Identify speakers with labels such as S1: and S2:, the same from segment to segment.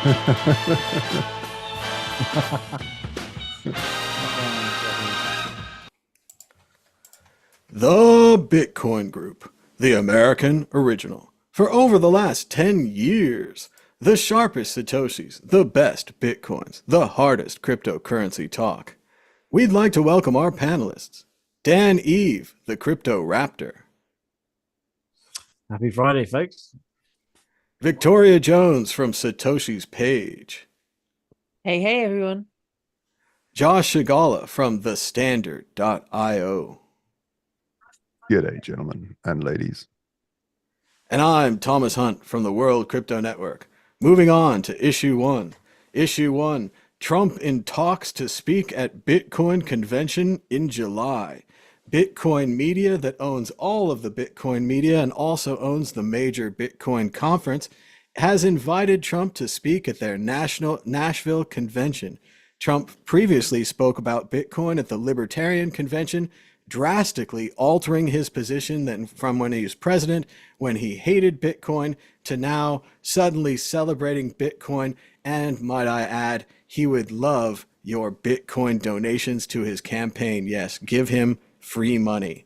S1: The Bitcoin Group, the American original. For over the last 10 years, the sharpest Satoshis, the best Bitcoins, the hardest cryptocurrency talk. We'd like to welcome our panelists. Dan Eve, the Crypto Raptor.
S2: Happy Friday, folks.
S1: Victoria Jones from Satoshi's Page.
S3: Hey, everyone.
S1: Josh Shigala from thestandard.io.
S4: G'day, gentlemen and ladies.
S1: And I'm Thomas Hunt from the World Crypto Network. Moving on to Issue 1. Issue 1, Trump in talks to speak at Bitcoin convention in July. Bitcoin Media, that owns all of the Bitcoin media and also owns the major Bitcoin conference, has invited Trump to speak at their Nashville convention. Trump previously spoke about Bitcoin at the Libertarian Convention, drastically altering his position from when he was president, when he hated Bitcoin, to now suddenly celebrating Bitcoin. And might I add, he would love your Bitcoin donations to his campaign. Yes, give him free money.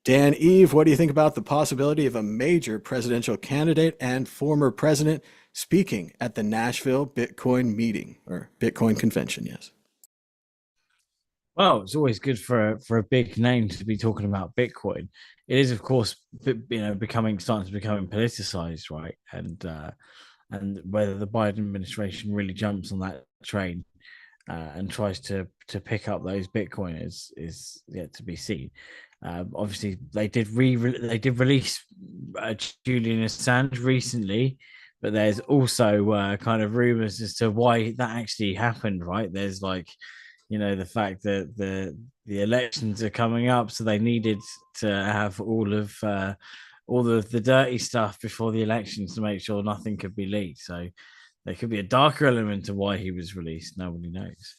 S1: Dan Eve, what do you think about the possibility of a major presidential candidate and former president speaking at the Nashville Bitcoin meeting, or Bitcoin convention? Yes.
S2: Well, it's always good for a big name to be talking about Bitcoin. It is, of course, starting to become politicized, right? And whether the Biden administration really jumps on that train and tries to pick up those Bitcoiners is yet to be seen. Obviously, they did release Julian Assange recently, but there's also kind of rumors as to why that actually happened, right? There's the fact that the elections are coming up, so they needed to have all of the dirty stuff before the elections to make sure nothing could be leaked. So there could be a darker element to why he was released. Nobody knows,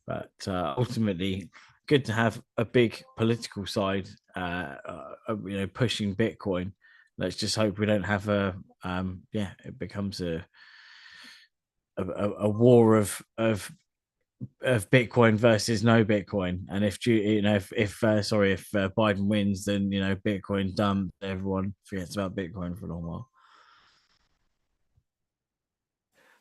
S2: but ultimately, good to have a big political side, pushing Bitcoin. Let's just hope we don't have it becomes a war of Bitcoin versus no Bitcoin. And if Biden wins, then Bitcoin done. Everyone forgets about Bitcoin for a long while.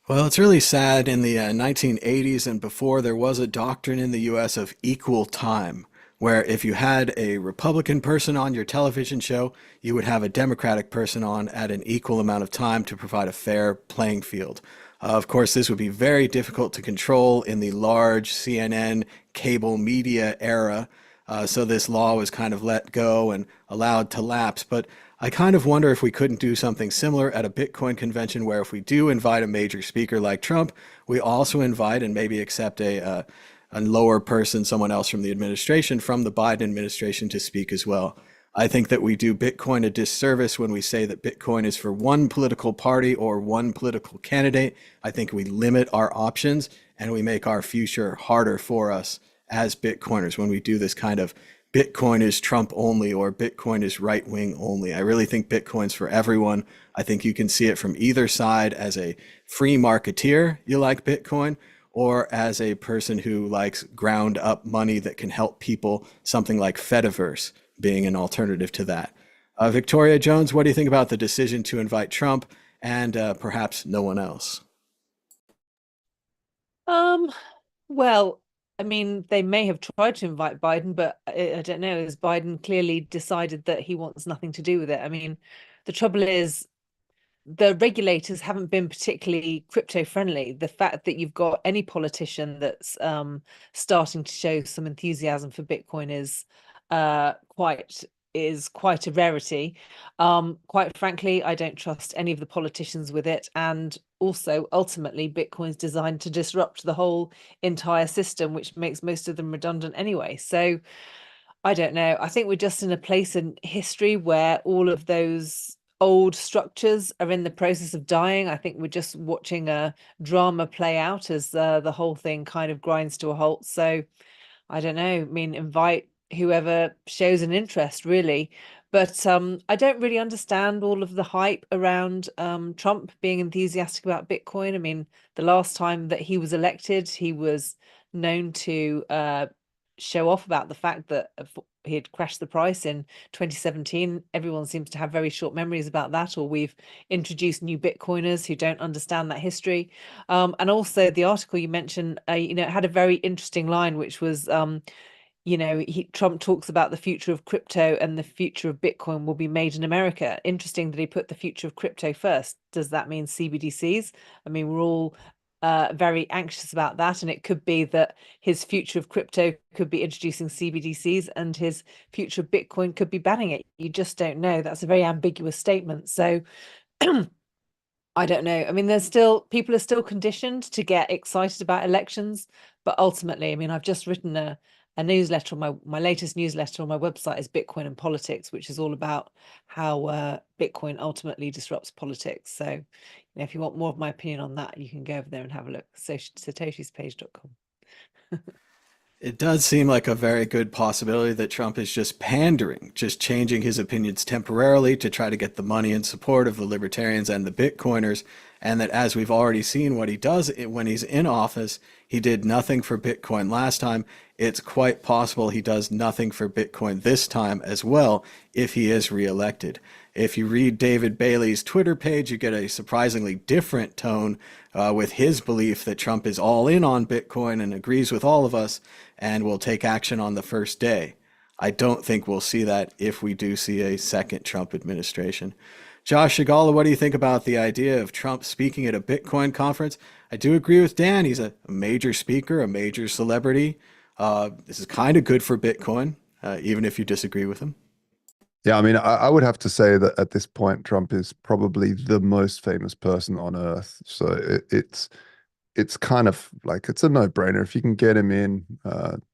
S1: Well, it's really sad. In the 1980s and before, there was a doctrine in the US of equal time, where if you had a Republican person on your television show, you would have a Democratic person on at an equal amount of time to provide a fair playing field. Of course, this would be very difficult to control in the large CNN cable media era. So this law was kind of let go and allowed to lapse. But I kind of wonder if we couldn't do something similar at a Bitcoin convention, where if we do invite a major speaker like Trump, we also invite and maybe accept a lower person, someone else from the administration, from the Biden administration, to speak as well. I think that we do Bitcoin a disservice when we say that Bitcoin is for one political party or one political candidate. I think we limit our options and we make our future harder for us as Bitcoiners when we do this kind of Bitcoin is Trump only or Bitcoin is right wing only. I really think Bitcoin's for everyone. I think you can see it from either side. As a free marketeer, you like Bitcoin, or as a person who likes ground up money that can help people, something like Fediverse being an alternative to that. Victoria Jones, what do you think about the decision to invite Trump and perhaps no one else?
S3: Well, I mean, they may have tried to invite Biden, but I don't know, as Biden clearly decided that he wants nothing to do with it. I mean, the trouble is the regulators haven't been particularly crypto friendly. The fact that you've got any politician that's starting to show some enthusiasm for Bitcoin is quite a rarity. Quite frankly, I don't trust any of the politicians with it. And also, ultimately, Bitcoin's designed to disrupt the whole entire system, which makes most of them redundant anyway. So I don't know. I think we're just in a place in history where all of those old structures are in the process of dying. I think we're just watching a drama play out as the whole thing kind of grinds to a halt. So I don't know. I mean, invite whoever shows an interest, really. But I don't really understand all of the hype around Trump being enthusiastic about Bitcoin. I mean, the last time that he was elected, he was known to show off about the fact that he had crashed the price in 2017. Everyone seems to have very short memories about that, or we've introduced new Bitcoiners who don't understand that history. And also the article you mentioned, it had a very interesting line, which was, Trump talks about the future of crypto and the future of Bitcoin will be made in America. Interesting that he put the future of crypto first. Does that mean CBDCs? I mean, we're all very anxious about that, and it could be that his future of crypto could be introducing CBDCs and his future of Bitcoin could be banning it. You just don't know. That's a very ambiguous statement. So I don't know. I mean, people are still conditioned to get excited about elections, but ultimately, I mean, I've just written a newsletter on my latest newsletter on my website is Bitcoin and Politics, which is all about how Bitcoin ultimately disrupts politics. So, if you want more of my opinion on that, you can go over there and have a look. So satoshispage.com.
S1: It does seem like a very good possibility that Trump is just pandering, just changing his opinions temporarily to try to get the money and support of the libertarians and the Bitcoiners. And that, as we've already seen what he does when he's in office, he did nothing for Bitcoin last time. It's quite possible he does nothing for Bitcoin this time as well if he is reelected. If you read David Bailey's Twitter page, you get a surprisingly different tone with his belief that Trump is all in on Bitcoin and agrees with all of us and will take action on the first day. I don't think we'll see that if we do see a second Trump administration. Josh Shigala, what do you think about the idea of Trump speaking at a Bitcoin conference? I do agree with Dan. He's a major speaker, a major celebrity. This is kind of good for Bitcoin, even if you disagree with him.
S4: Yeah, I mean, I would have to say that at this point, Trump is probably the most famous person on earth. So it's kind of like it's a no-brainer if you can get him in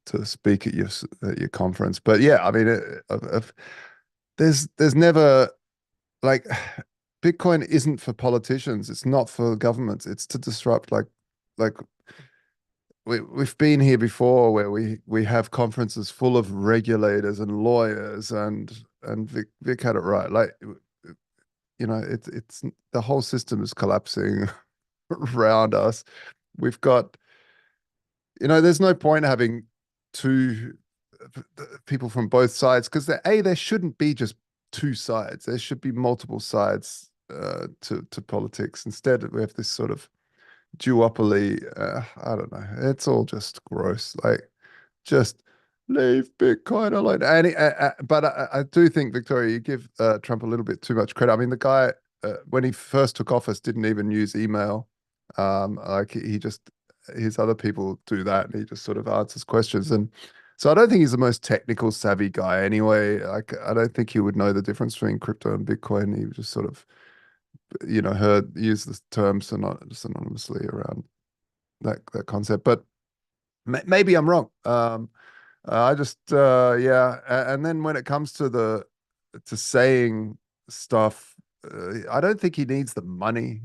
S4: to speak at your conference. But yeah, I mean, there's never like Bitcoin isn't for politicians. It's not for governments. It's to disrupt like we've been here before where we have conferences full of regulators and lawyers and Vic had it right. Like, it's the whole system is collapsing around us. We've got, there's no point having two people from both sides because there shouldn't be just two sides. There should be multiple sides to politics. Instead, we have this sort of duopoly. I don't know. It's all just gross. Like, just leave Bitcoin alone. But I do think, Victoria, you give Trump a little bit too much credit. I mean, the guy, when he first took office, didn't even use email. Like his other people do that, and he just sort of answers questions. And so I don't think he's the most technical savvy guy anyway. Like, I don't think he would know the difference between crypto and Bitcoin. He just sort of, use the term synonymously around that concept. But maybe I'm wrong. I just and then when it comes to saying stuff, I don't think he needs the money.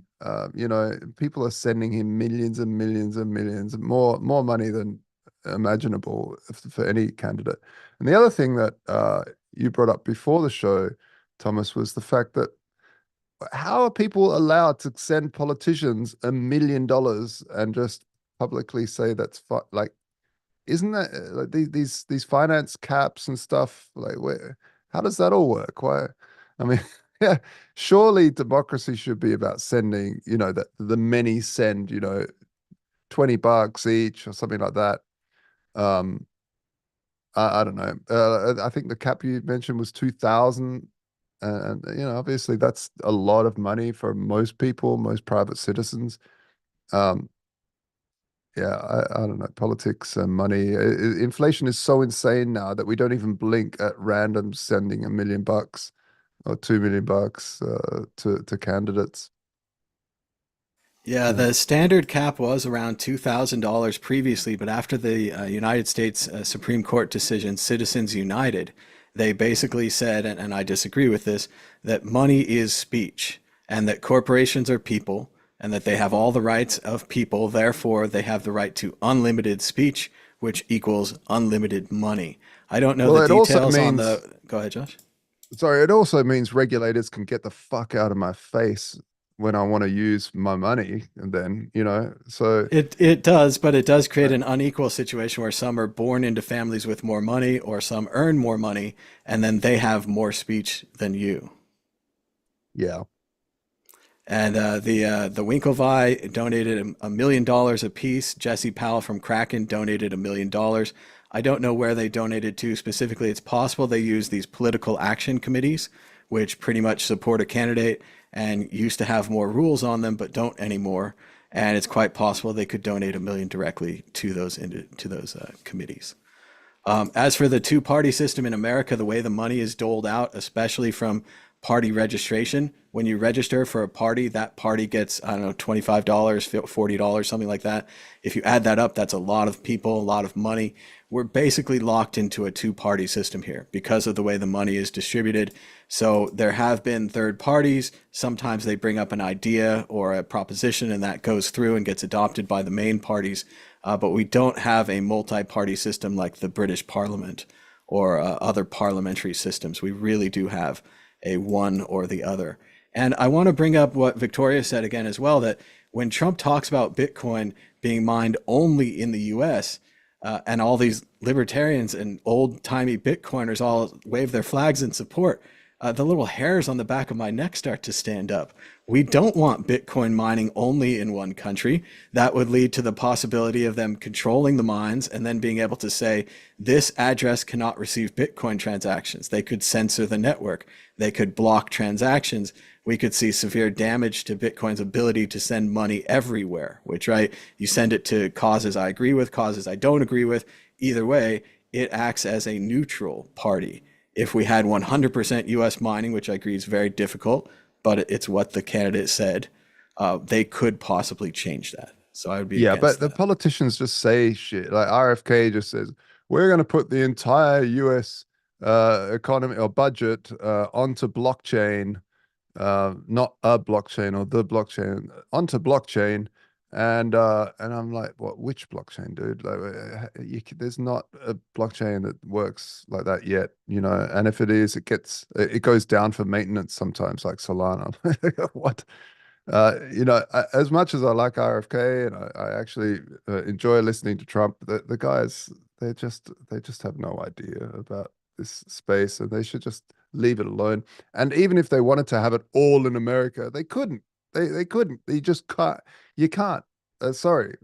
S4: People are sending him millions and millions and millions, more money than imaginable for any candidate. And the other thing that you brought up before the show, Thomas, was the fact that how are people allowed to send politicians $1 million and just publicly say that's like, isn't that like these finance caps and stuff? Like, how does that all work? Why? I mean, yeah, surely democracy should be about sending, that the many send, $20 each or something like that. I don't know. I think the cap you mentioned was 2,000. And obviously that's a lot of money for most people, most private citizens. Yeah, I don't know. Politics and money. Inflation is so insane now that we don't even blink at random sending $1 million or $2 million to candidates.
S1: Yeah, the standard cap was around $2,000 previously, but after the United States Supreme Court decision, Citizens United, they basically said, and I disagree with this, that money is speech and that corporations are people and that they have all the rights of people. Therefore, they have the right to unlimited speech, which equals unlimited money. I don't know the details on the... Go ahead, Josh.
S4: Sorry, it also means regulators can get the fuck out of my face when I want to use my money, and then, so
S1: It does, but it does create an unequal situation where some are born into families with more money, or some earn more money, and then they have more speech than you.
S4: yeah.
S1: And the Winklevi donated $1 million apiece. Jesse Powell from Kraken donated $1 million. I don't know where they donated to specifically. It's possible they use these political action committees, which pretty much support a candidate and used to have more rules on them, but don't anymore. And it's quite possible they could donate $1 million directly to those committees. As for the two-party system in America, the way the money is doled out, especially from party registration, when you register for a party, that party gets, I don't know, $25, $40, something like that. If you add that up, that's a lot of people, a lot of money. We're basically locked into a two-party system here because of the way the money is distributed. So there have been third parties. Sometimes they bring up an idea or a proposition, and that goes through and gets adopted by the main parties. But we don't have a multi-party system like the British Parliament or other parliamentary systems. We really do have a one or the other. And I want to bring up what Victoria said again as well, that when Trump talks about Bitcoin being mined only in the US, and all these libertarians and old-timey Bitcoiners all wave their flags in support, the little hairs on the back of my neck start to stand up. We don't want Bitcoin mining only in one country. That would lead to the possibility of them controlling the mines and then being able to say, this address cannot receive Bitcoin transactions. They could censor the network. They could block transactions. We could see severe damage to Bitcoin's ability to send money everywhere, which, right, you send it to causes I agree with, causes I don't agree with. Either way, it acts as a neutral party. If we had 100% US mining, which I agree is very difficult, but it's what the candidate said, they could possibly change that. So I would be
S4: Yeah, but
S1: against
S4: the
S1: that.
S4: politicians just say shit. Like RFK just says, we're going to put the entire US economy or budget onto blockchain, not a blockchain or the blockchain, onto blockchain. And I'm like, what? Which blockchain, dude? Like, there's not a blockchain that works like that yet, And if it is, it goes down for maintenance sometimes, like Solana. What? As much as I like RFK and I actually enjoy listening to Trump, the guys, they just have no idea about this space, and they should just leave it alone. And even if they wanted to have it all in America, they couldn't. They couldn't. You just can't. You can't. Sorry.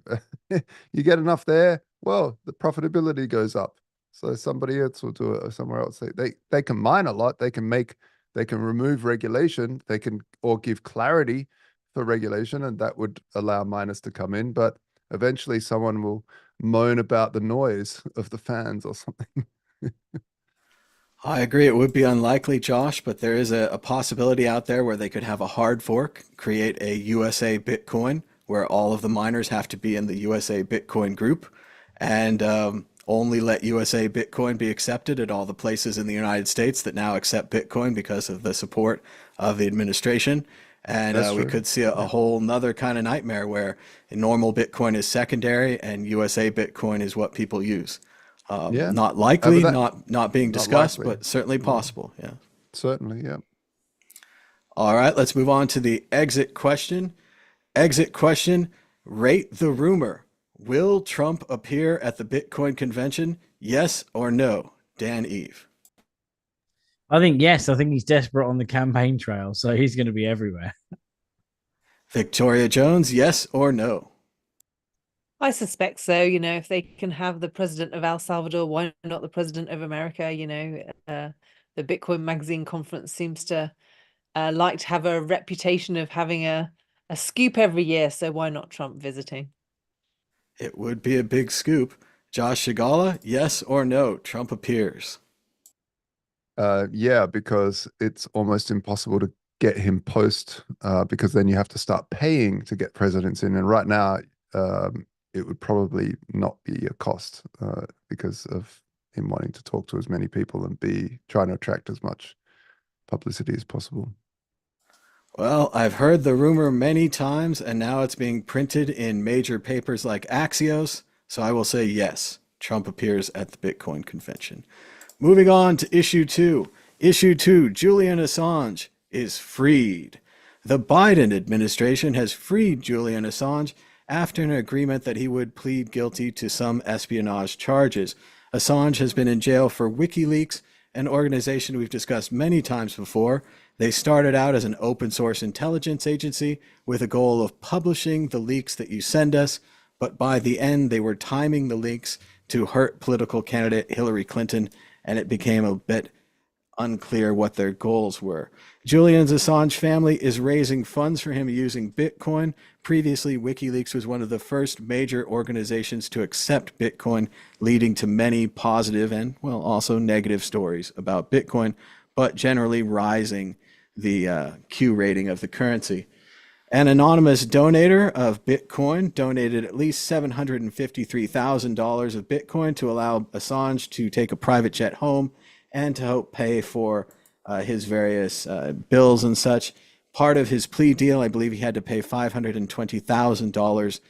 S4: You get enough there, well, the profitability goes up. So somebody else will do it or somewhere else. They can mine a lot. They can remove regulation. They can or give clarity for regulation, and that would allow miners to come in. But eventually someone will moan about the noise of the fans or something.
S1: I agree. It would be unlikely, Josh, but there is a possibility out there where they could have a hard fork, create a USA Bitcoin, where all of the miners have to be in the USA Bitcoin group, and only let USA Bitcoin be accepted at all the places in the United States that now accept Bitcoin because of the support of the administration. And
S4: That's
S1: we
S4: true.
S1: could see a whole nother kind of nightmare where normal Bitcoin is secondary and USA Bitcoin is what people use.
S4: Yeah.
S1: Not
S4: But
S1: likely,
S4: that
S1: not being
S4: not
S1: discussed,
S4: likely.
S1: but certainly possible. Yeah.
S4: Certainly, yeah.
S1: All right, let's move on to the exit question. Exit question, rate the rumor. Will Trump appear at the Bitcoin convention? Yes or no? Dan Eve.
S2: I think yes. I think he's desperate on the campaign trail, so he's going to be everywhere.
S1: Victoria Jones, yes or no?
S3: I suspect so. If they can have the president of El Salvador, why not the president of America? The Bitcoin Magazine conference seems to like to have a reputation of having a scoop every year. So why not Trump visiting?
S1: It would be a big scoop. Josh Shigala, yes or no? Trump appears.
S4: Yeah, because it's almost impossible to get him post because then you have to start paying to get presidents in. And right now, it would probably not be a cost because of him wanting to talk to as many people and be trying to attract as much publicity as possible.
S1: Well, I've heard the rumor many times, and now it's being printed in major papers like Axios. So I will say yes, Trump appears at the Bitcoin convention. Moving on to issue 2. Issue 2, Julian Assange is freed. The Biden administration has freed Julian Assange after an agreement that he would plead guilty to some espionage charges. Assange has been in jail for WikiLeaks, an organization we've discussed many times before. They started out as an open source intelligence agency with a goal of publishing the leaks that you send us, but by the end they were timing the leaks to hurt political candidate Hillary Clinton, and it became a bit unclear what their goals were. Julian Assange family is raising funds for him using Bitcoin. Previously, WikiLeaks was one of the first major organizations to accept Bitcoin, leading to many positive and, well, also negative stories about Bitcoin, but generally rising the Q rating of the currency. An anonymous donator of Bitcoin donated at least $753,000 of Bitcoin to allow Assange to take a private jet home and to help pay for his various bills and such. Part of his plea deal, I believe he had to pay $520,000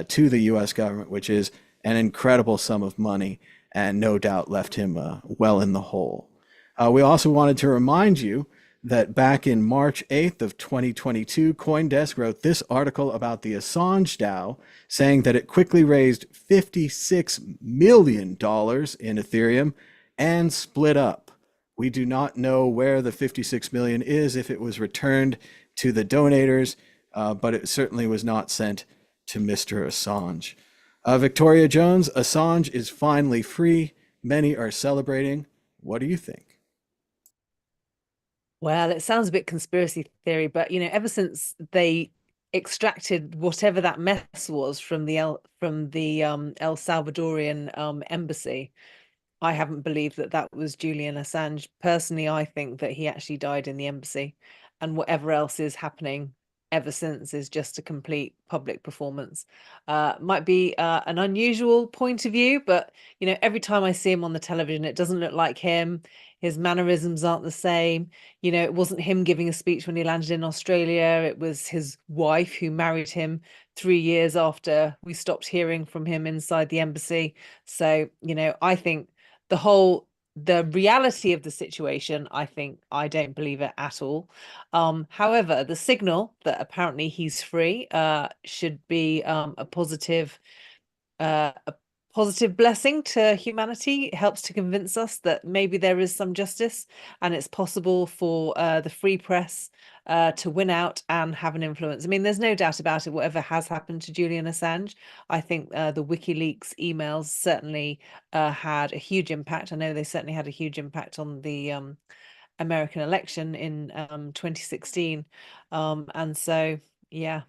S1: to the U.S. government, which is an incredible sum of money and no doubt left him well in the hole. We also wanted to remind you that back in March 8th of 2022, CoinDesk wrote this article about the Assange DAO, saying that it quickly raised $56 million in Ethereum and split up. We do not know where the 56 million is, if it was returned to the donators, but it certainly was not sent to Mr. Assange. Victoria Jones, Assange is finally free. Many are celebrating. What do you think?
S3: Well, it sounds a bit conspiracy theory, but ever since they extracted whatever that mess was from the El Salvadorian embassy, I haven't believed that that was Julian Assange. Personally, I think that he actually died in the embassy, and whatever else is happening ever since is just a complete public performance. Might be an unusual point of view, but every time I see him on the television, it doesn't look like him. His mannerisms aren't the same. It wasn't him giving a speech when he landed in Australia. It was his wife who married him 3 years after we stopped hearing from him inside the embassy. So, I think the reality of the situation, I don't believe it at all. However, the signal that apparently he's free should be a positive blessing to humanity. It helps to convince us that maybe there is some justice and it's possible for the free press to win out and have an influence. I mean, there's no doubt about it, whatever has happened to Julian Assange. I think the WikiLeaks emails certainly had a huge impact. I know they certainly had a huge impact on the American election in 2016. And so, yeah,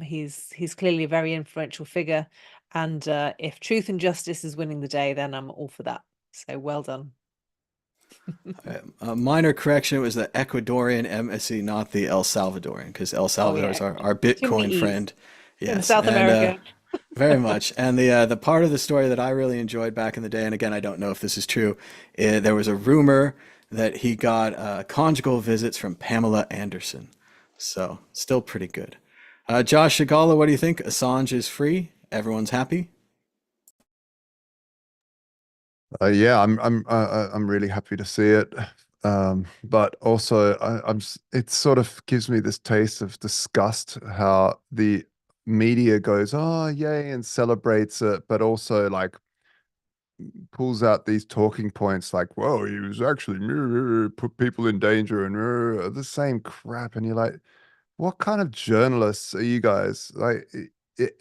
S3: he's clearly a very influential figure. And if truth and justice is winning the day, then I'm all for that. So well done.
S1: A minor correction, it was the Ecuadorian embassy, not the El Salvadorian, because El Salvador is our Bitcoin friend.
S3: In
S1: Yes,
S3: South America.
S1: Very much. And the part of the story that I really enjoyed back in the day, and again, I don't know if this is true, there was a rumor that he got conjugal visits from Pamela Anderson. So still pretty good. Josh Shigala, what do you think? Assange is free. Everyone's happy.
S4: Yeah, I'm really happy to see it. But also it sort of gives me this taste of disgust how the media goes, oh yay, and celebrates it, but also like pulls out these talking points like, whoa, he was actually put people in danger and the same crap. And you're like, what kind of journalists are you guys? Like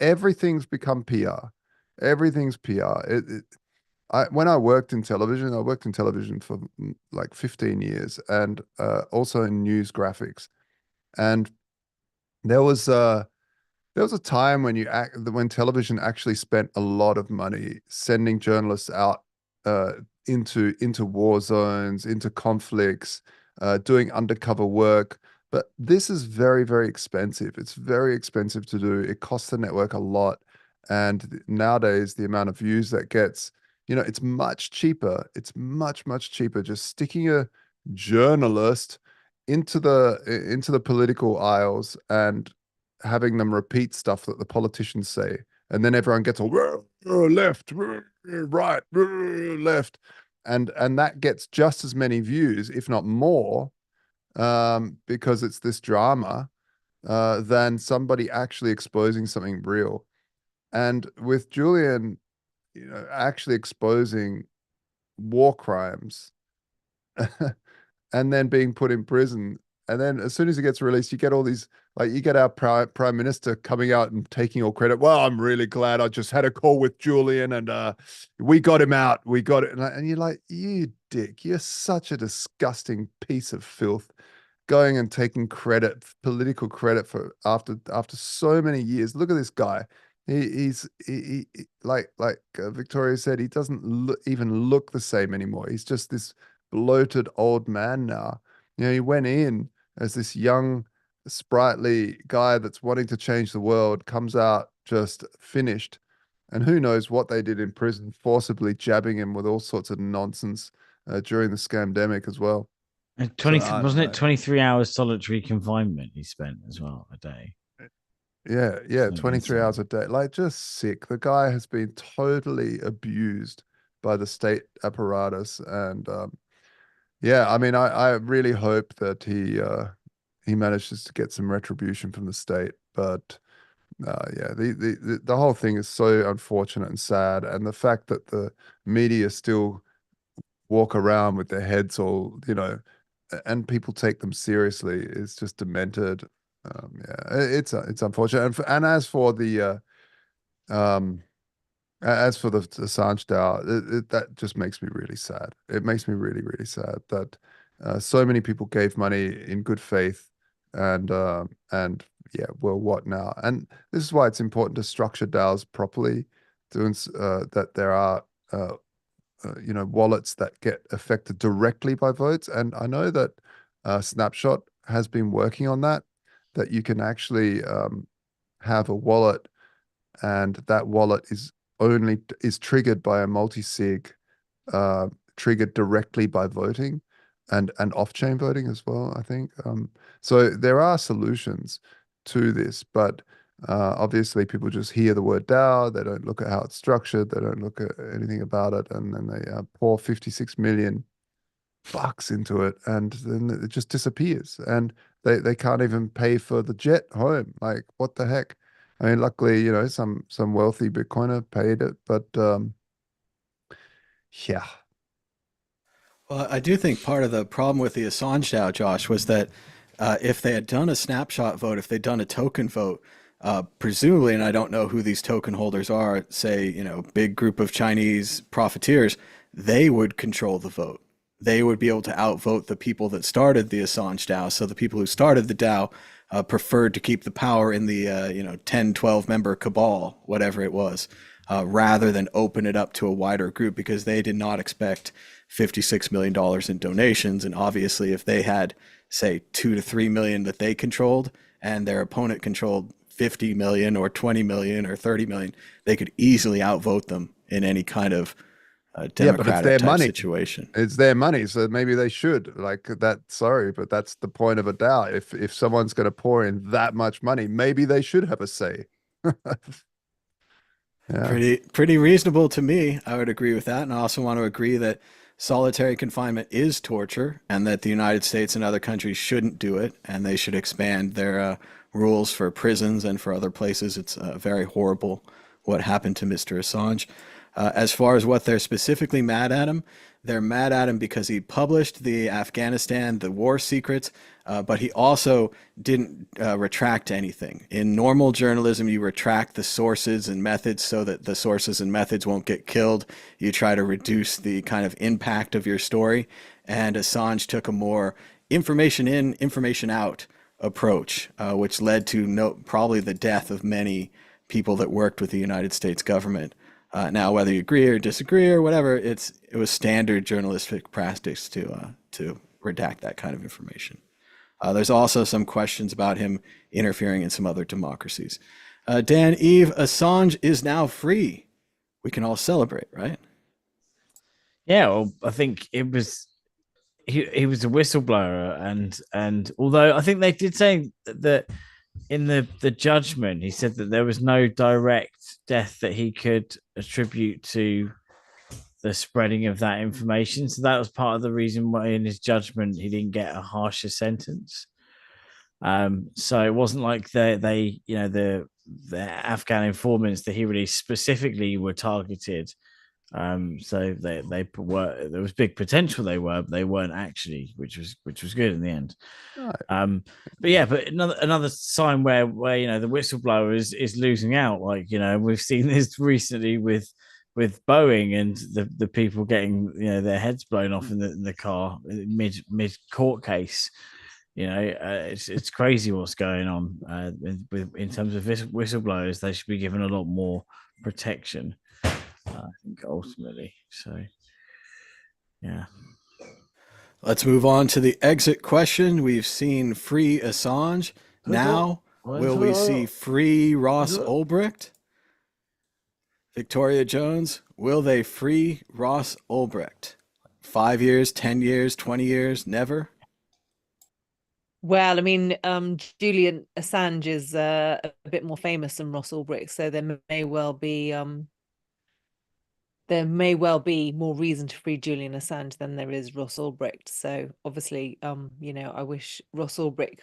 S4: everything's become PR. Everything's PR. When I worked in television, for like 15 years and also in news graphics. And there was a time when when television actually spent a lot of money sending journalists out into war zones, into conflicts, doing undercover work. But this is very, very expensive. It's very expensive to do. It costs the network a lot. And nowadays, the amount of views that gets, it's much cheaper. It's much, much cheaper just sticking a journalist into the political aisles and having them repeat stuff that the politicians say. And then everyone gets all left, right, left. and that gets just as many views, if not more, because it's this drama, than somebody actually exposing something real. And with Julian, actually exposing war crimes and then being put in prison. And then as soon as he gets released, you get all these, like you get our prime minister coming out and taking all credit. Well, I'm really glad I just had a call with Julian and we got him out. We got it. And you're like, you dick, you're such a disgusting piece of filth, going and taking credit, political credit for after so many years. Look at this guy. He's like Victoria said, he doesn't even look the same anymore. He's just this bloated old man now. He went in as this young, sprightly guy that's wanting to change the world, comes out just finished. And who knows what they did in prison, forcibly jabbing him with all sorts of nonsense during the scamdemic as well.
S2: And wasn't it 23 hours solitary confinement he spent as well a day?
S4: Yeah, 23 hours a day. Like, just sick. The guy has been totally abused by the state apparatus. And yeah, I mean, I really hope that he manages to get some retribution from the state. But yeah, the whole thing is so unfortunate and sad. And the fact that the media still walk around with their heads all, and people take them seriously is just demented. Yeah, it's unfortunate. And as for the Assange DAO, that just makes me really sad. It makes me really, really sad that so many people gave money in good faith, and yeah, well, what now? And this is why it's important to structure DAOs properly, that there are wallets that get affected directly by votes. And I know that Snapshot has been working on that you can actually have a wallet, and that wallet is triggered by a multi-sig, triggered directly by voting and off-chain voting as well, I think. So there are solutions to this, but obviously people just hear the word DAO, they don't look at how it's structured, they don't look at anything about it, and then they pour 56 million bucks into it, and then it just disappears, and they can't even pay for the jet home. Like, what the heck? I mean, luckily, some wealthy Bitcoiner paid it, but yeah.
S1: Well, I do think part of the problem with the Assange DAO, Josh, was that if they had done a snapshot vote, if they'd done a token vote, presumably, and I don't know who these token holders are, say, big group of Chinese profiteers, they would control the vote. They would be able to outvote the people that started the Assange DAO. So the people who started the DAO preferred to keep the power in the 10, 12 member cabal, whatever it was, rather than open it up to a wider group, because they did not expect $56 million in donations. And obviously, if they had, say, 2 to 3 million that they controlled, and their opponent controlled 50 million or 20 million or 30 million, they could easily outvote them in any kind of democratic type situation.
S4: It's their money, so maybe they should, like that. Sorry, but that's the point of a DAO. If someone's going to pour in that much money, maybe they should have a say. Yeah.
S1: Pretty reasonable to me. I would agree with that. And I also want to agree that solitary confinement is torture, and that the United States and other countries shouldn't do it, and they should expand their rules for prisons and for other places. It's very horrible what happened to Mr. Assange. As far as what they're specifically mad at him, they're mad at him because he published the war secrets, but he also didn't retract anything. In normal journalism, you retract the sources and methods so that the sources and methods won't get killed. You try to reduce the kind of impact of your story. And Assange took a more information in, information out approach, which led to probably the death of many people that worked with the United States government. Now, whether you agree or disagree or whatever, it was standard journalistic practice to redact that kind of information. There's also some questions about him interfering in some other democracies. Dan, Eve, Assange is now free. We can all celebrate, right?
S2: Yeah, well, I think it was he was a whistleblower, and although I think they did say that in the judgment, he said that there was no direct death that he could attribute to the spreading of that information. So that was part of the reason why, in his judgment, he didn't get a harsher sentence. So it wasn't like they the Afghan informants that he released specifically were targeted. So they were, there was big potential they were, but they weren't actually, which was good in the end.
S4: Right.
S2: But another sign where the whistleblower is losing out. Like, we've seen this recently with Boeing and the people getting their heads blown off in the car mid court case. It's crazy what's going on in terms of whistleblowers. They should be given a lot more protection, I think, ultimately. So, yeah.
S1: Let's move on to the exit question. We've seen free Assange. Now, will we see free Ross Ulbricht? Victoria Jones, will they free Ross Ulbricht? 5 years, 10 years, 20 years, never?
S3: Well, I mean, Julian Assange is a bit more famous than Ross Ulbricht, so there may well be more reason to free Julian Assange than there is Ross Ulbricht. So obviously, I wish Ross Ulbricht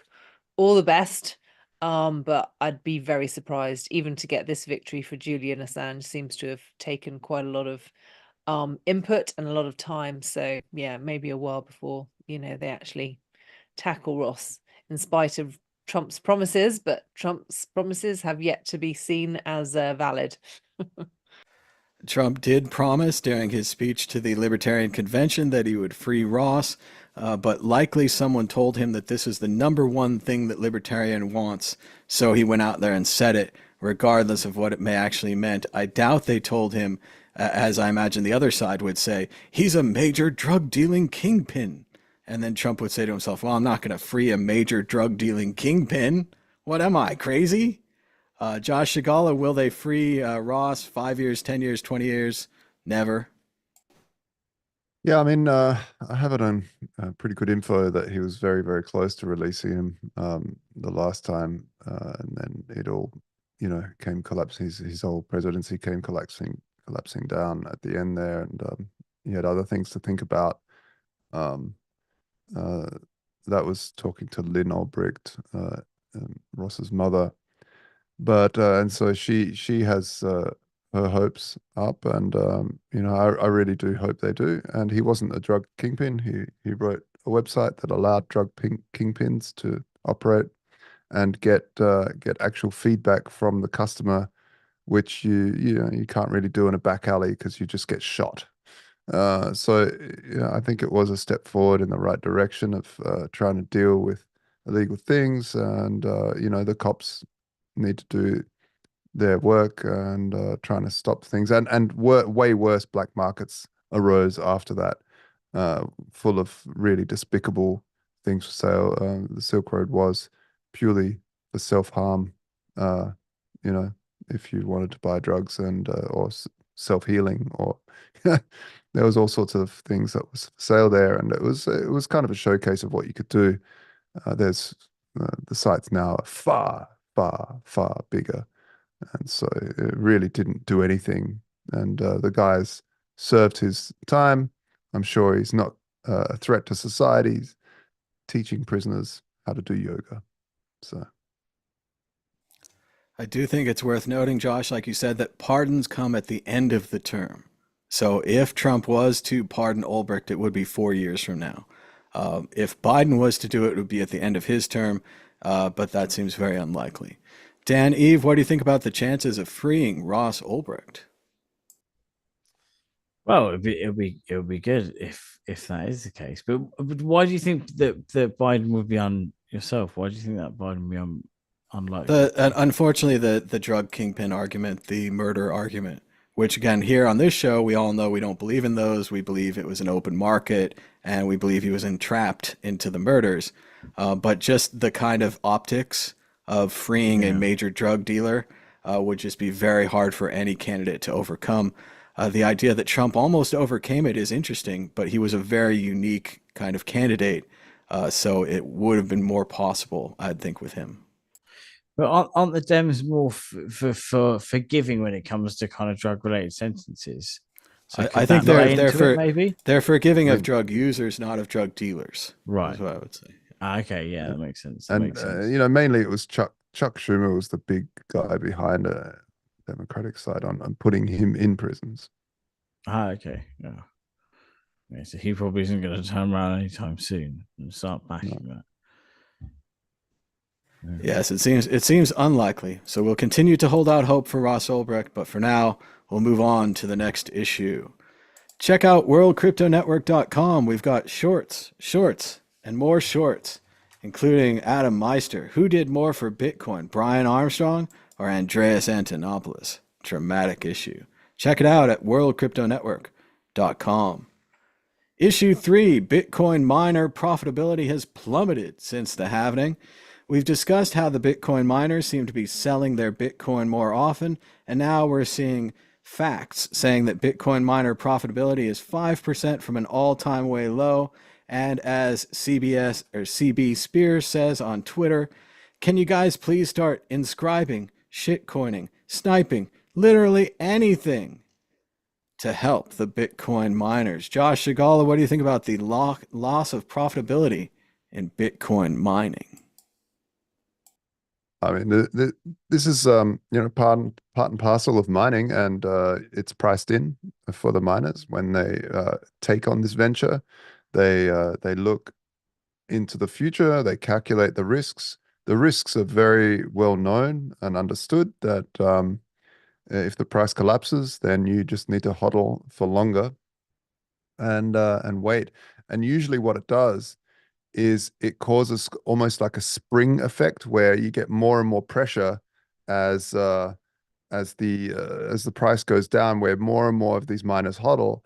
S3: all the best. But I'd be very surprised even to get this victory for Julian Assange. Seems to have taken quite a lot of input and a lot of time. So yeah, maybe a while before they actually tackle Ross, in spite of Trump's promises. But Trump's promises have yet to be seen as valid.
S1: Trump did promise during his speech to the Libertarian Convention that he would free Ross, but likely someone told him that this is the number one thing that Libertarian wants, so he went out there and said it, regardless of what it may actually meant. I doubt they told him, as I imagine the other side would say, he's a major drug-dealing kingpin. And then Trump would say to himself, well, I'm not going to free a major drug-dealing kingpin. What am I, crazy? Josh Shigala, will they free Ross? 5 years, 10 years, 20 years? Never.
S4: Yeah, I mean, I have it on pretty good info that he was very, very close to releasing him the last time, and then it all, came collapsing. His whole presidency came collapsing down at the end there, and he had other things to think about. That was talking to Lynn Ulbricht, Ross's mother. But and so she has her hopes up, and I really do hope they do. And he wasn't a drug kingpin. He wrote a website that allowed drug kingpins to operate and get actual feedback from the customer, which you can't really do in a back alley because you just get shot. So I think it was a step forward in the right direction of trying to deal with illegal things, and the cops need to do their work and trying to stop things, and way worse black markets arose after that, full of really despicable things for sale. The Silk Road was purely for self-harm, if you wanted to buy drugs and or self-healing, or there was all sorts of things that was for sale there, and it was kind of a showcase of what you could do. There's the sites now are far, far, far bigger, and so it really didn't do anything. And the guy's served his time. I'm sure he's not a threat to society. He's teaching prisoners how to do yoga. So
S1: I do think it's worth noting, Josh, like you said, that pardons come at the end of the term. So if Trump was to pardon Ulbricht, it would be 4 years from now. If Biden was to do it, it would be at the end of his term, but that seems very unlikely. Dan, Eve, what do you think about the chances of freeing Ross Ulbricht?
S2: Well, it'll be good if that is the case. But why do you think that Biden would be on yourself? Why do you think that Biden would be unlikely?
S1: Unfortunately, the drug kingpin argument, the murder argument, which again, here on this show, we all know we don't believe in those. We believe it was an open market, and we believe he was entrapped into the murders. But just the kind of optics of freeing a major drug dealer would just be very hard for any candidate to overcome. The idea that Trump almost overcame it is interesting, but he was a very unique kind of candidate. So it would have been more possible, I'd think, with him.
S2: But aren't the Dems more for forgiving when it comes to kind of drug-related sentences? So
S1: I
S2: could
S1: think
S2: that play
S1: they're
S2: into
S1: for
S2: it, maybe?
S1: they're forgiving
S4: I
S1: of
S4: mean,
S1: drug users, not of drug dealers.
S2: Right.
S1: That's what I would say.
S2: Okay, yeah, that makes sense. That
S4: and
S2: makes sense.
S4: you know, mainly it was Chuck Schumer was the big guy behind the Democratic side on putting him in prisons.
S2: Okay, yeah. Yeah, so he probably isn't going to turn around anytime soon and start backing that. Yeah.
S1: Yes, it seems unlikely. So we'll continue to hold out hope for Ross Ulbricht, but for now, we'll move on to the next issue. Check out worldcryptonetwork.com. We've got shorts, and more shorts, including Adam Meister. Who did more for Bitcoin, Brian Armstrong or Andreas Antonopoulos? Dramatic issue. Check it out at worldcryptonetwork.com. Issue 3, Bitcoin miner profitability has plummeted since the halving. We've discussed how the Bitcoin miners seem to be selling their Bitcoin more often, and now we're seeing facts saying that Bitcoin miner profitability is 5% from an all-time way low. And as CB Spears says on Twitter, can you guys please start inscribing, shitcoining, sniping, literally anything to help the Bitcoin miners? Josh Shigala, what do you think about the loss of profitability in Bitcoin mining?
S4: I mean, this is you know, part and parcel of mining, and it's priced in for the miners when they take on this venture. They look into the future. They calculate the risks. The risks are very well known and understood. That if the price collapses, then you just need to hodl for longer and wait. And usually, what it does is it causes almost like a spring effect where you get more and more pressure as the price goes down, where more and more of these miners hodl.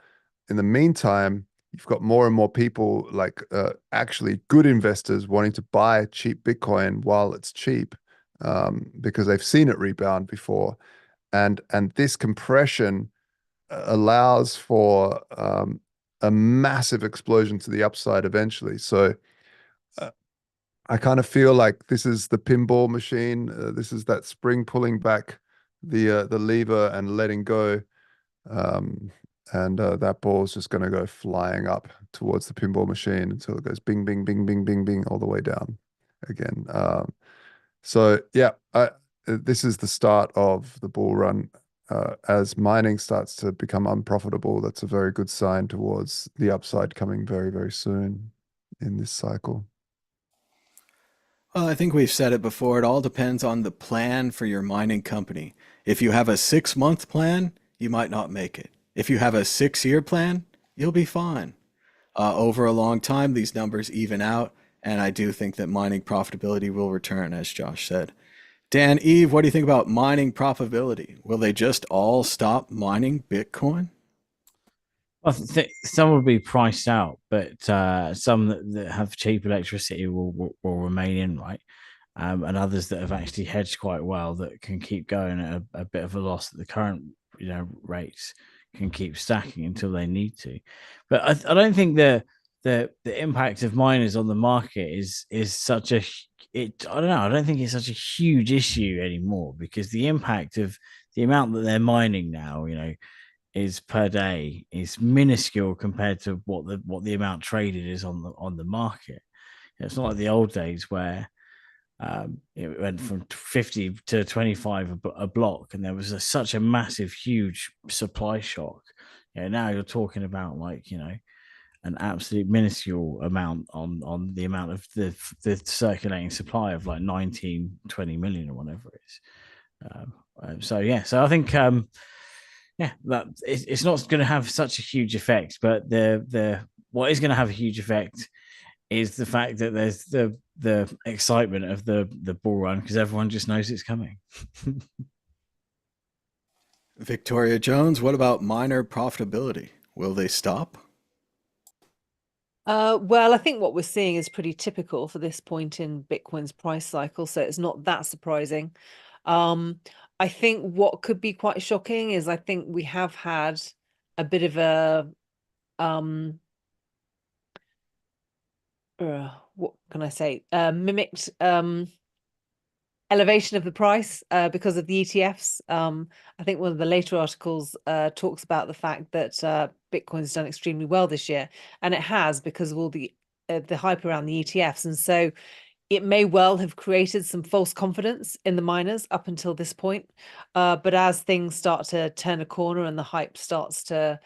S4: In the meantime, you've got more and more people, like actually good investors, wanting to buy cheap Bitcoin while it's cheap, because they've seen it rebound before, and this compression allows for a massive explosion to the upside eventually. So I kind of feel like this is the pinball machine. This is that spring pulling back the lever and letting go, and that ball is just going to go flying up towards the pinball machine until it goes bing, bing, bing, bing, bing, bing, all the way down again. So yeah, this is the start of the bull run. As mining starts to become unprofitable, that's a very good sign towards the upside coming very, very soon in this cycle.
S1: Well, I think we've said it before. It all depends on the plan for your mining company. If you have a 6-month plan, you might not make it. If you have a 6-year plan, you'll be fine. Over a long time, these numbers even out, and I do think that mining profitability will return, as Josh said. Dan, Eve, what do you think about mining profitability? Will they just all stop mining Bitcoin?
S2: I think some will be priced out, but some that have cheap electricity will remain in, right? And others that have actually hedged quite well that can keep going at a bit of a loss at the current rates can keep stacking until they need to. But I don't think the impact of miners on the market is such a I don't know. I don't think it's such a huge issue anymore, because the impact of the amount that they're mining now, is per day is minuscule compared to what the amount traded is on the market. It's not like the old days where it went from 50 to 25 a block, and there was such a massive, huge supply shock. Now you're talking about an absolute minuscule amount on the amount of the circulating supply of like 19, 20 million or whatever it is. So I think that it's not going to have such a huge effect, but the what is going to have a huge effect is the fact that there's the excitement of the bull run, because everyone just knows it's coming.
S1: Victoria Jones, what about miner profitability? Will they stop?
S3: Well, I think what we're seeing is pretty typical for this point in Bitcoin's price cycle, so it's not that surprising. I think what could be quite shocking is I think we have had a bit of a what can I say? Mimicked elevation of the price because of the ETFs. I think one of the later articles talks about the fact that Bitcoin's done extremely well this year, and it has because of all the hype around the ETFs. And so it may well have created some false confidence in the miners up until this point. But as things start to turn a corner and the hype starts to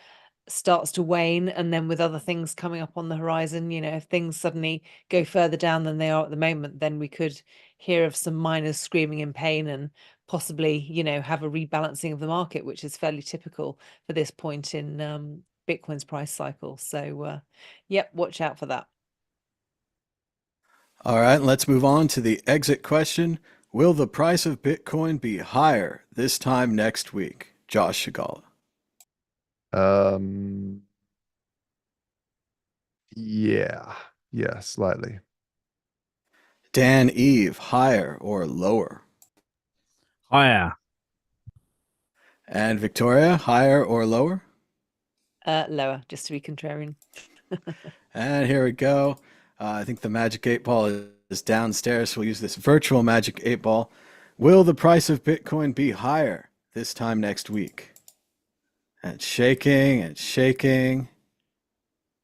S3: wane, and then with other things coming up on the horizon, if things suddenly go further down than they are at the moment, then we could hear of some miners screaming in pain and possibly have a rebalancing of the market, which is fairly typical for this point in Bitcoin's price cycle. So yep, watch out for that.
S1: All right, let's move on to the exit question. Will the price of Bitcoin be higher this time next week? Josh Shigala.
S4: Yeah, slightly.
S1: Dan Eve, higher or lower?
S2: Higher.
S1: And Victoria, higher or lower?
S3: Lower, just to be contrarian.
S1: And here we go. I think the Magic 8 Ball is downstairs, so we'll use this virtual Magic 8 Ball. Will the price of Bitcoin be higher this time next week? And shaking and shaking.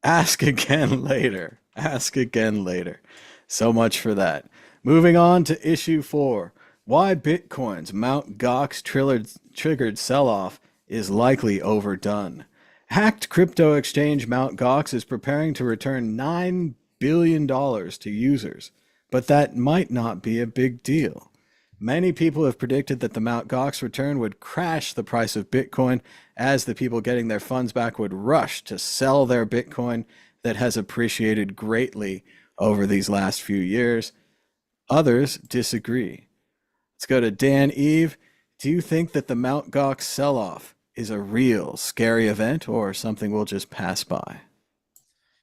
S1: Ask again later. Ask again later. So much for that. Moving on to issue 4. Why Bitcoin's Mt. Gox-triggered sell-off is likely overdone. Hacked crypto exchange Mt. Gox is preparing to return $9 billion to users, but that might not be a big deal. Many people have predicted that the Mt. Gox return would crash the price of Bitcoin, as the people getting their funds back would rush to sell their Bitcoin that has appreciated greatly over these last few years. Others disagree. Let's go to Dan Eve. Do you think that the Mt. Gox sell-off is a real scary event or something we'll just pass by?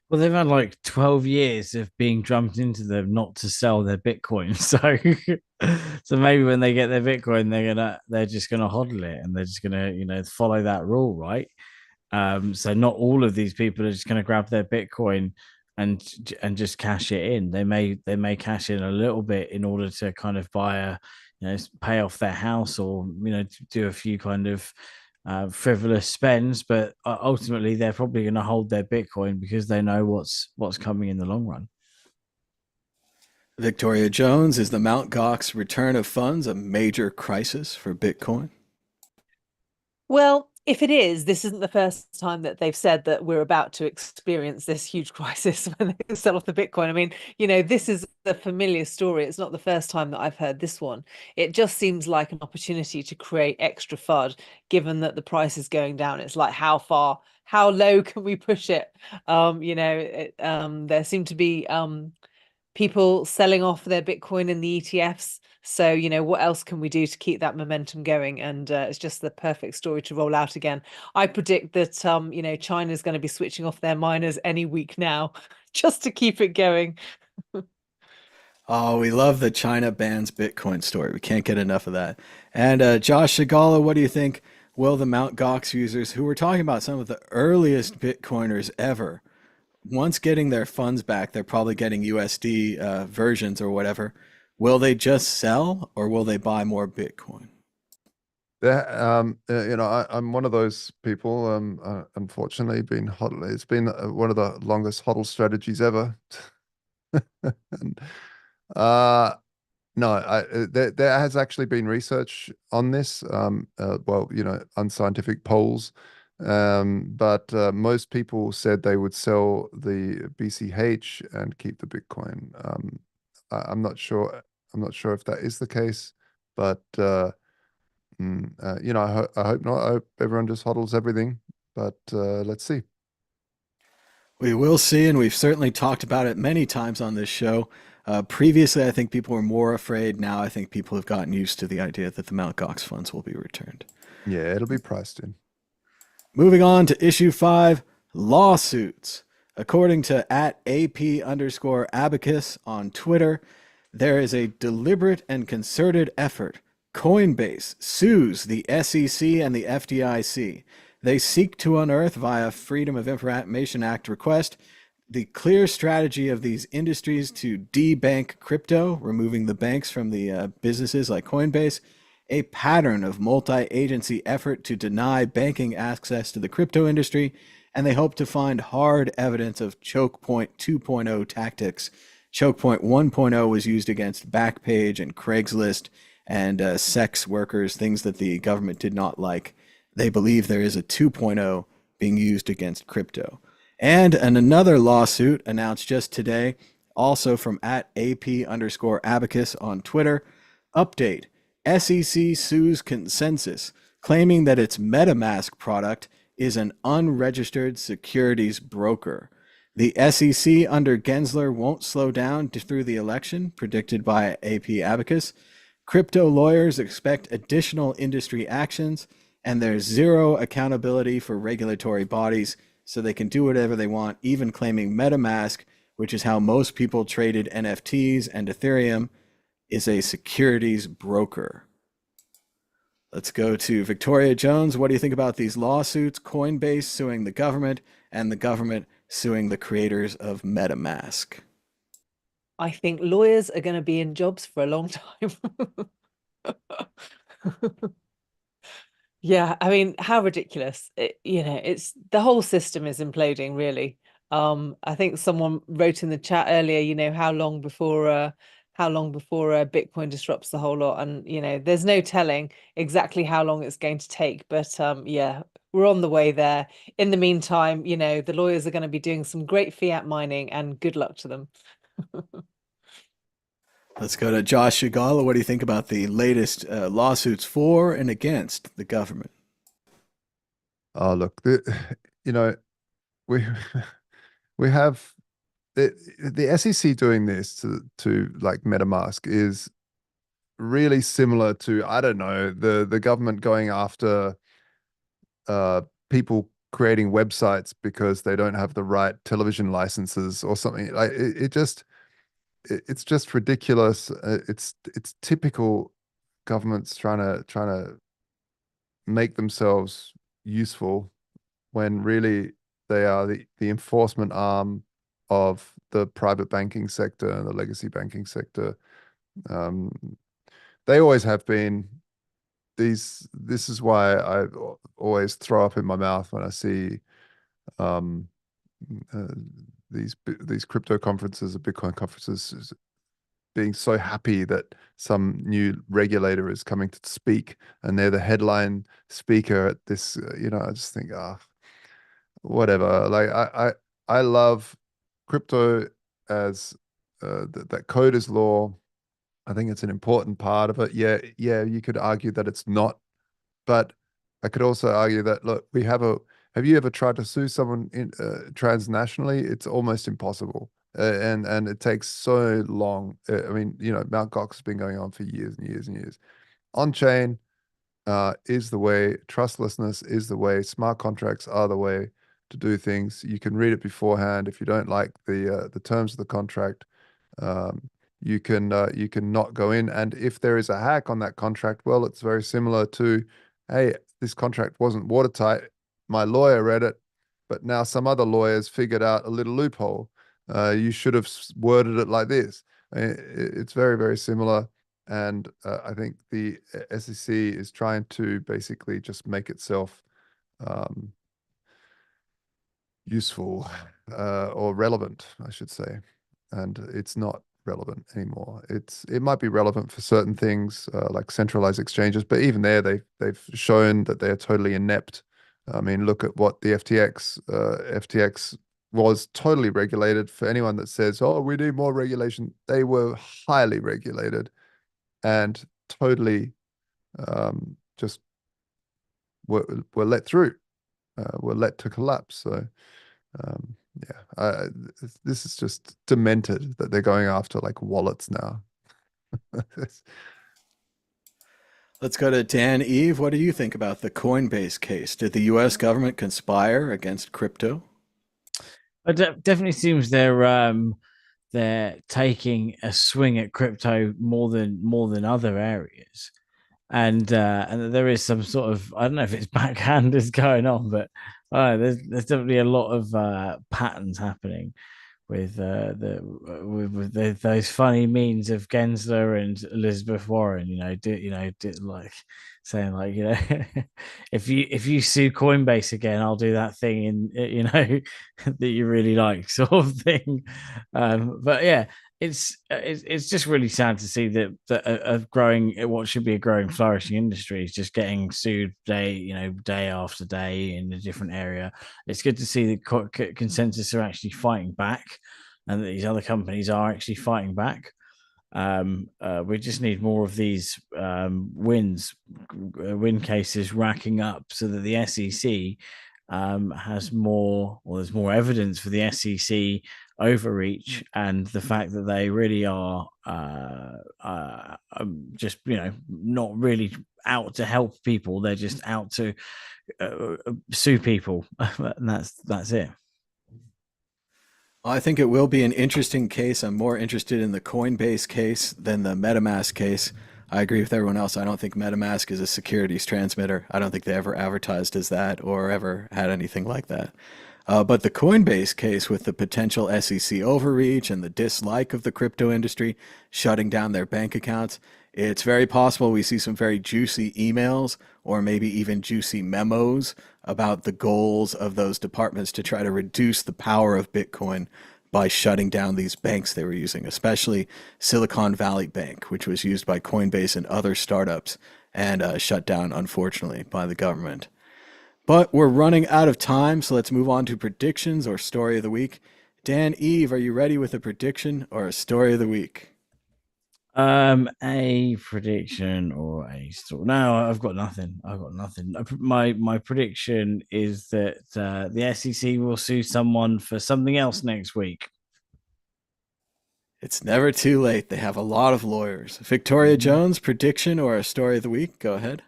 S2: Well, they've had like 12 years of being drummed into them not to sell their Bitcoin. So maybe when they get their Bitcoin, they're just gonna hodl it, and they're just gonna follow that rule, right? So not all of these people are just gonna grab their Bitcoin and just cash it in. They may cash in a little bit in order to kind of buy pay off their house, or do a few kind of frivolous spends, but ultimately they're probably going to hold their Bitcoin because they know what's coming in the long run.
S1: Victoria Jones, is the Mt. Gox return of funds a major crisis for Bitcoin?
S3: Well, if it is, this isn't the first time that they've said that we're about to experience this huge crisis when they sell off the Bitcoin. I mean, this is a familiar story. It's not the first time that I've heard this one. It just seems like an opportunity to create extra FUD, given that the price is going down. It's like, how low can we push it? There seem to be people selling off their Bitcoin in the ETFs. So, what else can we do to keep that momentum going? And it's just the perfect story to roll out again. I predict that, China is going to be switching off their miners any week now just to keep it going.
S1: Oh, we love the China bans Bitcoin story. We can't get enough of that. And Josh Shigala, what do you think? Will the Mt. Gox users, who were talking about some of the earliest Bitcoiners ever, once getting their funds back, they're probably getting USD versions or whatever. Will they just sell, or will they buy more Bitcoin?
S4: I'm one of those people. Unfortunately, been hodl. It's been one of the longest hodl strategies ever. And, no, there has actually been research on this. Unscientific polls. But most people said they would sell the BCH and keep the Bitcoin. I'm not sure. I'm not sure if that is the case, but I hope not. I hope everyone just hodls everything. But let's see.
S1: We will see, and we've certainly talked about it many times on this show. Previously, I think people were more afraid. Now, I think people have gotten used to the idea that the Mt. Gox funds will be returned.
S4: Yeah, it'll be priced in.
S1: Moving on to issue 5, lawsuits. According to @AP_abacus on Twitter, there is a deliberate and concerted effort. Coinbase sues the SEC and the FDIC. They seek to unearth via Freedom of Information Act request the clear strategy of these industries to debank crypto, removing the banks from the businesses like Coinbase, a pattern of multi-agency effort to deny banking access to the crypto industry, and they hope to find hard evidence of choke point 2.0 tactics. Choke point 1.0 was used against Backpage and Craigslist and sex workers, things that the government did not like. They believe there is a 2.0 being used against crypto. And another lawsuit announced just today, also from at AP_abacus on Twitter. Update: SEC sues Consensus, claiming that its MetaMask product is an unregistered securities broker. The SEC under Gensler won't slow down through the election, predicted by AP Abacus. Crypto lawyers expect additional industry actions, and there's zero accountability for regulatory bodies, so they can do whatever they want, even claiming MetaMask, which is how most people traded NFTs and Ethereum, is a securities broker. Let's go to Victoria Jones. What do you think about these lawsuits? Coinbase suing the government and the government suing the creators of MetaMask.
S3: I think lawyers are going to be in jobs for a long time. Yeah, I mean, how ridiculous. It's the whole system is imploding, really. I think someone wrote in the chat earlier, how long before Bitcoin disrupts the whole lot, and there's no telling exactly how long it's going to take, but yeah, we're on the way there. In the meantime, the lawyers are going to be doing some great fiat mining, and good luck to them.
S1: Let's go to Josh Shigala. What do you think about the latest lawsuits for and against the government?
S4: Oh, look, we we have the SEC doing this to like MetaMask is really similar to, I don't know, the government going after people creating websites because they don't have the right television licenses or something. Like it's just ridiculous. It's typical governments trying to make themselves useful when really they are the enforcement arm of the private banking sector and the legacy banking sector. They always have been. This is why I always throw up in my mouth when I see these crypto conferences or Bitcoin conferences being so happy that some new regulator is coming to speak and they're the headline speaker at this. I just think, whatever. Like I love crypto as that code is law. I think it's an important part of it. Yeah, you could argue that it's not, but I could also argue that, look, have you ever tried to sue someone transnationally? It's almost impossible. And it takes so long. I mean, Mt. Gox has been going on for years and years and years. On-chain is the way. Trustlessness is the way. Smart contracts are the way to do things. You can read it beforehand. If you don't like the terms of the contract, you can not go in. And if there is a hack on that contract, well, it's very similar to, hey, this contract wasn't watertight. My lawyer read it, but now some other lawyers figured out a little loophole. You should have worded it like this. It's very, very similar. And I think the SEC is trying to basically just make itself useful or relevant, I should say. And it's not relevant anymore. It might be relevant for certain things like centralized exchanges, but even there, they've shown that they're totally inept. I mean, look at what the FTX was totally regulated. For anyone that says, "Oh, we need more regulation," they were highly regulated and totally just were let through, were let to collapse. So yeah, this is just demented that they're going after like wallets now.
S1: Let's go to Dan Eve. What do you think about the Coinbase case? Did the U.S. government conspire against crypto?
S2: It definitely seems they're taking a swing at crypto more than other areas, and there is some sort of, I don't know if it's backhanders going on, but there's definitely a lot of patterns happening. those funny memes of Gensler and Elizabeth Warren, like saying like, if you sue Coinbase again, I'll do that thing that you really like, sort of thing. But yeah, it's just really sad to see that a growing, what should be a growing, flourishing industry is just getting sued day after day in a different area. It's good to see the consensus are actually fighting back, and that these other companies are actually fighting back. We just need more of these win cases racking up, so that the SEC has more, or there's more evidence for the SEC overreach, and the fact that they really are just not really out to help people. They're just out to sue people, and that's it.
S1: I think it will be an interesting case. I'm more interested in the Coinbase case than the MetaMask case. I agree with everyone else. I don't think MetaMask is a securities transmitter. I don't think they ever advertised as that or ever had anything like that. But the Coinbase case, with the potential SEC overreach and the dislike of the crypto industry shutting down their bank accounts, it's very possible we see some very juicy emails or maybe even juicy memos about the goals of those departments to try to reduce the power of Bitcoin by shutting down these banks they were using, especially Silicon Valley Bank, which was used by Coinbase and other startups and shut down, unfortunately, by the government. But we're running out of time, so let's move on to predictions or story of the week. Dan, Eve, are you ready with a prediction or a story of the week?
S2: A prediction or a story? No, I've got nothing. My prediction is that the SEC will sue someone for something else next week.
S1: It's never too late. They have a lot of lawyers. Victoria Jones, prediction or a story of the week? Go ahead.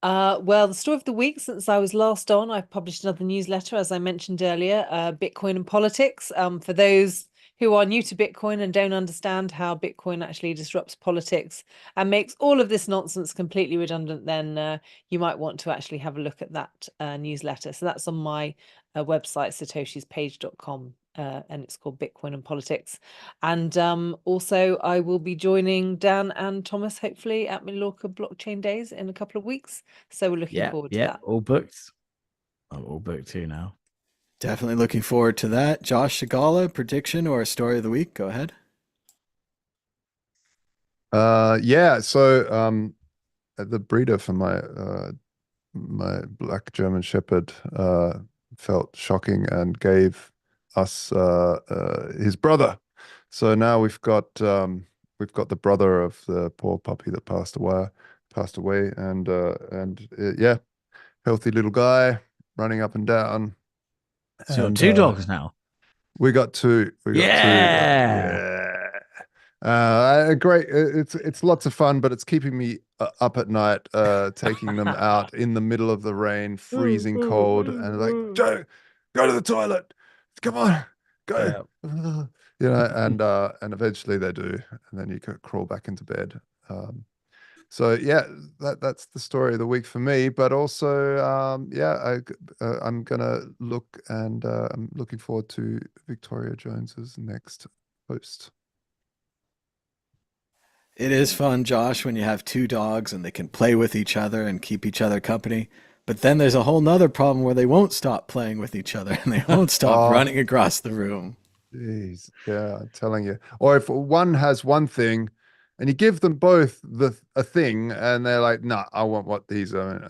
S3: Well, the story of the week, since I was last on, I've published another newsletter, as I mentioned earlier, Bitcoin and Politics. For those who are new to Bitcoin and don't understand how Bitcoin actually disrupts politics and makes all of this nonsense completely redundant, then you might want to actually have a look at that newsletter. So that's on my website, satoshispage.com. And it's called Bitcoin and Politics. And also, I will be joining Dan and Thomas, hopefully, at Mallorca Blockchain Days in a couple of weeks. So we're looking forward to that.
S2: All booked. I'm all booked too now.
S1: Definitely looking forward to that. Josh Shigala, prediction or a story of the week? Go ahead.
S4: So the breeder for my black German Shepherd felt shocking and gave us his brother. So now we've got the brother of the poor puppy that passed away, and yeah, healthy little guy running up and down.
S2: So and, 2 dogs now.
S4: We got two. Great. It's lots of fun, but it's keeping me up at night, taking them out in the middle of the rain, freezing cold, and like, Joe, go to the toilet. Come on, go. Yeah. And eventually they do, and then you can crawl back into bed. So yeah, that's the story of the week for me. But also, I'm gonna look, and I'm looking forward to Victoria Jones's next post.
S1: It is fun, Josh, when you have 2 dogs and they can play with each other and keep each other company. But then there's a whole nother problem where they won't stop playing with each other and they won't stop running across the room.
S4: Jeez, yeah, I'm telling you. Or if one has one thing and you give them both a thing and they're like, nah, I want what these are.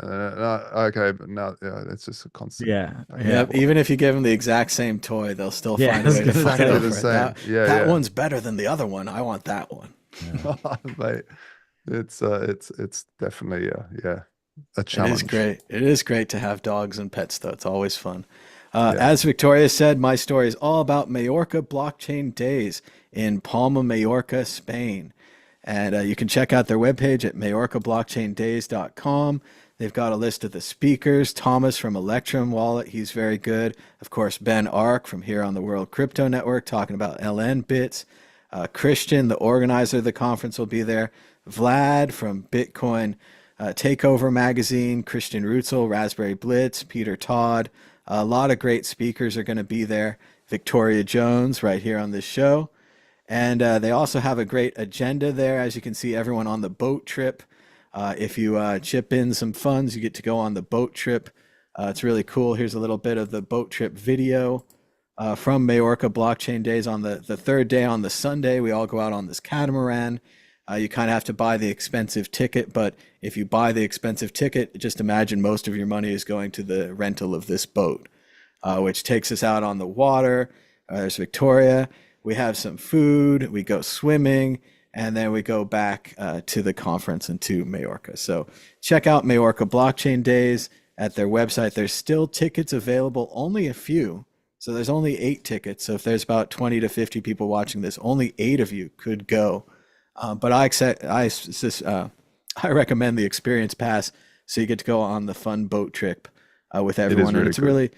S4: Okay, but no, yeah, it's just a constant.
S1: Yeah. Even if you give them the exact same toy, they'll still find a way to fight over it. That one's better than the other one. I want that one.
S4: Yeah. Mate, it's definitely a challenge.
S1: It is great to have dogs and pets, though. It's always fun. As Victoria said, my story is all about Mallorca Blockchain Days in Palma, Mallorca, Spain. And you can check out their webpage at mallorcablockchaindays.com. They've got a list of the speakers. Thomas from Electrum Wallet, he's very good. Of course, Ben Ark from here on the World Crypto Network talking about LN bits. Christian, the organizer of the conference, will be there. Vlad from Bitcoin Takeover Magazine, Christian Rutzel, Raspberry Blitz, Peter Todd. A lot of great speakers are going to be there. Victoria Jones right here on this show. And they also have a great agenda there. As you can see, everyone on the boat trip. If you chip in some funds, you get to go on the boat trip. It's really cool. Here's a little bit of the boat trip video from Majorca Blockchain Days. On the third day, on the Sunday, we all go out on this catamaran. You kind of have to buy the expensive ticket, but if you buy the expensive ticket, just imagine most of your money is going to the rental of this boat, which takes us out on the water. There's Victoria. We have some food, we go swimming, and then we go back to the conference and to Majorca. So check out Majorca Blockchain Days at their website. There's still tickets available, only a few. So there's only 8 tickets. So if there's about 20 to 50 people watching this, only 8 of you could go. But I recommend the experience pass, so you get to go on the fun boat trip with everyone. And it's a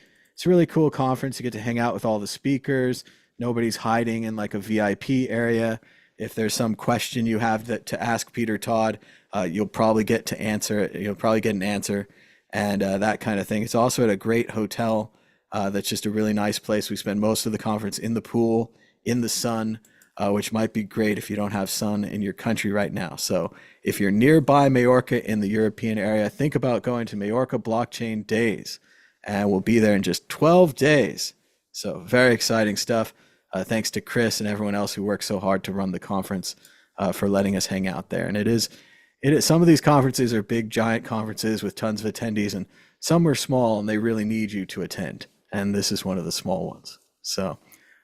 S1: really cool conference. You get to hang out with all the speakers. Nobody's hiding in like a VIP area. If there's some question you have to ask Peter Todd, you'll probably get to answer it. You'll probably get an answer and that kind of thing. It's also at a great hotel that's just a really nice place. We spend most of the conference in the pool, in the sun, which might be great if you don't have sun in your country right now. So if you're nearby Majorca in the European area, think about going to Majorca Blockchain Days, and we'll be there in just 12 days. So very exciting stuff. Thanks to Chris and everyone else who worked so hard to run the conference for letting us hang out there. And it is some of these conferences are big, giant conferences with tons of attendees, and some are small and they really need you to attend. And this is one of the small ones. So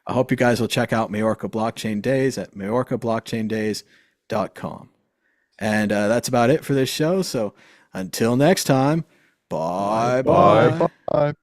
S1: I hope you guys will check out Majorca Blockchain Days at majorcablockchaindays.com. And that's about it for this show. So until next time, bye.
S4: Bye.